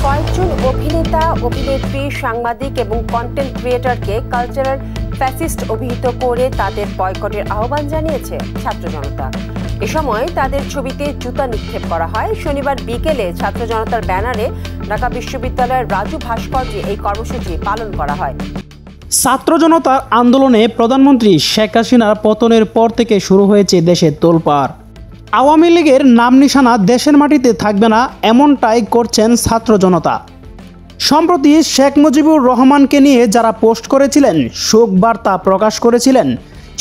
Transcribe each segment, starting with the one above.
কয়েকজন অভিনেতা, অভিনেত্রী, সাংবাদিক এবং কন্টেন্ট ক্রিয়েটরকে কালচারাল ফ্যাসিস্ট অভিহিত করে তাদের বয়কটের আহ্বান জানিয়েছে ছাত্র জনতা। এ সময় তাদের ছবিতে জুতা নিক্ষেপ করা হয়। শনিবার বিকেলে ছাত্র জনতার ব্যানারে ঢাকা বিশ্ববিদ্যালয়ের রাজু ভাস্কর্যে এই কর্মসূচি পালন করা হয়। ছাত্র জনতার আন্দোলনে প্রধানমন্ত্রী শেখ হাসিনার পতনের পর থেকে শুরু হয়েছে দেশের তোলপাড়। আওয়ামী লীগের নাম নিশানা দেশের মাটিতে থাকবে না, এমনটাই করছেন ছাত্র জনতা। সম্প্রতি শেখ মুজিবুর রহমানকে নিয়ে যারা পোস্ট করেছিলেন, শোক বার্তা প্রকাশ করেছিলেন,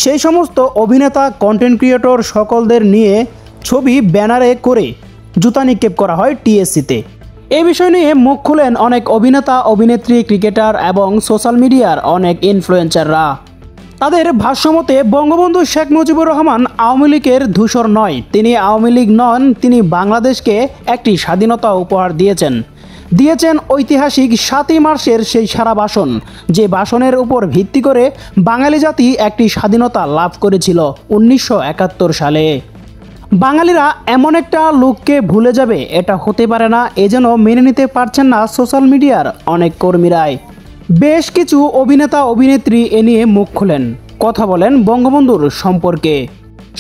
সেই সমস্ত অভিনেতা, কন্টেন্ট ক্রিয়েটর সকলদের নিয়ে ছবি ব্যানারে করে জুতা নিক্ষেপ করা হয় টিএসসিতে। এই বিষয় নিয়ে মুখ খুলেন অনেক অভিনেতা, অভিনেত্রী, ক্রিকেটার এবং সোশ্যাল মিডিয়ার অনেক ইনফ্লুয়েন্সাররা। তাদের ভাষ্যমতে বঙ্গবন্ধু শেখ মুজিবুর রহমান আওয়ামী লীগের ধূসর নয়, তিনি আওয়ামী লীগ নন, তিনি বাংলাদেশকে একটি স্বাধীনতা উপহার দিয়েছেন ঐতিহাসিক ৭ই মার্চের সেই সারা ভাষণ, যে ভাষণের উপর ভিত্তি করে বাঙালি জাতি একটি স্বাধীনতা লাভ করেছিল ১৯৭১ সালে। বাঙালিরা এমন একটা লোককে ভুলে যাবে, এটা হতে পারে না, এ যেন মেনে নিতে পারছেন না সোশ্যাল মিডিয়ার অনেক কর্মীরাই। বেশ কিছু অভিনেতা, অভিনেত্রী এ নিয়ে মুখ খুলেন, কথা বলেন বঙ্গবন্ধুর সম্পর্কে।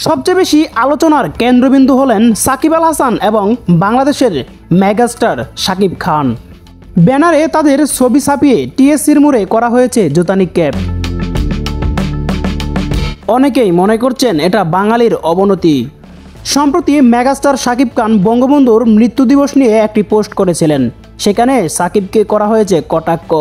সবচেয়ে বেশি আলোচনার কেন্দ্রবিন্দু হলেন সাকিব আল হাসান এবং বাংলাদেশের মেগাস্টার শাকিব খান। ব্যানারে তাদের ছবি ছাপিয়ে টিএসসির মোড়ে করা হয়েছে জুতা নিক্ষেপ। অনেকেই মনে করছেন এটা বাঙালির অবনতি। সম্প্রতি মেগাস্টার শাকিব খান বঙ্গবন্ধুর মৃত্যু দিবস নিয়ে একটি পোস্ট করেছিলেন, সেখানে সাকিবকে করা হয়েছে কটাক্ষ।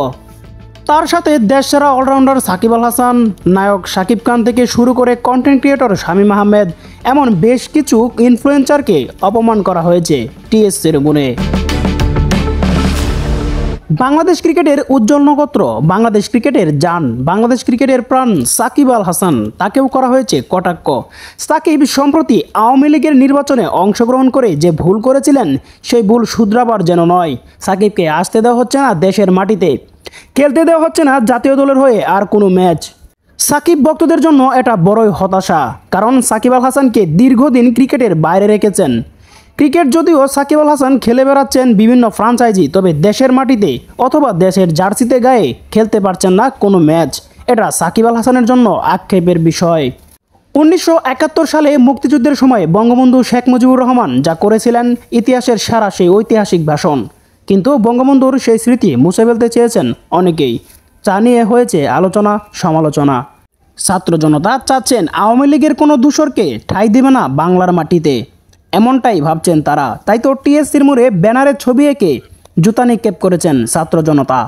তার সাথে দেশসেরা অলরাউন্ডার সাকিব আল হাসান, নায়ক শাকিব খান থেকে শুরু করে কন্টেন্ট ক্রিয়েটর শামীম আহমেদ, এমন বেশ কিছু ইনফ্লুয়েন্সারকে অপমান করা হয়েছে টিএসসির মোড়ে। বাংলাদেশ ক্রিকেটের উজ্জ্বল নক্ষত্র, বাংলাদেশ ক্রিকেটের জান, বাংলাদেশ ক্রিকেটের প্রাণ সাকিব আল হাসান, তাকেও করা হয়েছে কটাক্ষ। সাকিব সম্প্রতি আওয়ামী লীগের নির্বাচনে অংশগ্রহণ করে যে ভুল করেছিলেন, সেই ভুল শুধরাবার যেন নয়। সাকিবকে আসতে দেওয়া হচ্ছে না দেশের মাটিতে, খেলতে দেওয়া হচ্ছে না জাতীয় দলের হয়ে আর কোনো ম্যাচ। সাকিব ভক্তদের জন্য এটা বড়ই হতাশা, কারণ সাকিব আল হাসানকে দীর্ঘদিন ক্রিকেটের বাইরে রেখেছেন। ক্রিকেট যদিও সাকিব আল হাসান খেলে বেড়াচ্ছেন বিভিন্ন ফ্রাঞ্চাইজি, তবে দেশের মাটিতে অথবা দেশের জার্সিতে গায়ে খেলতে পারছেন না কোনো ম্যাচ। এটা সাকিব আল হাসানের জন্য আক্ষেপের বিষয়। ১৯৭১ সালে মুক্তিযুদ্ধের সময় বঙ্গবন্ধু শেখ মুজিবুর রহমান যা করেছিলেন, ইতিহাসের সেরা সেই ঐতিহাসিক ভাষণ, কিন্তু বঙ্গবন্ধুর সেই স্মৃতি মুছে ফেলতে চেয়েছেন অনেকেই। তা নিয়ে হয়েছে আলোচনা, সমালোচনা। ছাত্র জনতা চাচ্ছেন আওয়ামী লীগের কোনো দূষরকে ঠাঁই দেবে না বাংলার মাটিতে, এমনটাই ভাবছেন তারা। তাই তো টিএসসির মোড়ে ব্যানারের ছবি এঁকে জুতা নিক্ষেপ করেছেন ছাত্র জনতা।